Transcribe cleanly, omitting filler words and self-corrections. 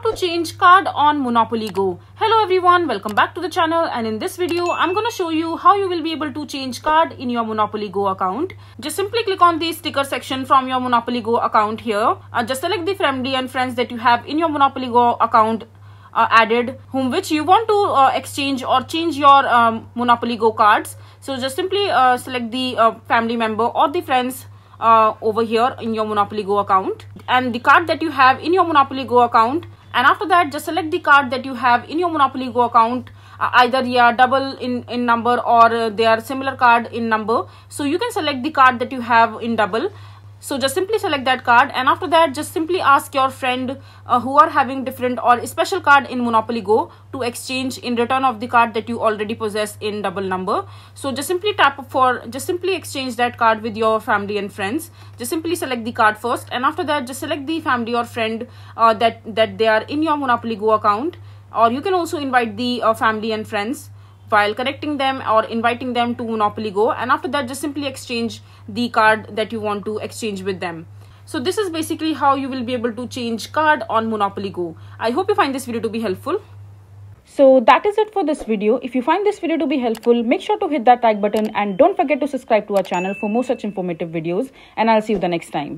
to change card on Monopoly Go. Hello everyone, welcome back to the channel, and in this video I'm going to show you how you will be able to change card in your Monopoly Go account. Just simply click on the sticker section from your Monopoly Go account here. Just select the family and friends that you have in your Monopoly Go account added, which you want to exchange or change your Monopoly Go cards. So just simply select the family member or the friends over here in your Monopoly Go account and the card that you have in your Monopoly Go account, and after that just select the card that you have in your Monopoly Go account, either they are double in number or they are similar card in number. So you can select the card that you have in double. So just simply select that card, and after that just simply ask your friend who are having different or special card in Monopoly Go to exchange in return of the card that you already possess in double number. So just simply just simply exchange that card with your family and friends. Just simply select the card first, and after that just select the family or friend that they are in your Monopoly Go account, or you can also invite the family and friends while connecting them or inviting them to Monopoly Go, and after that just simply exchange the card that you want to exchange with them. So this is basically how you will be able to change card on Monopoly Go. I hope you find this video to be helpful. So that is it for this video. If you find this video to be helpful, make sure to hit that like button and don't forget to subscribe to our channel for more such informative videos, and I'll see you the next time.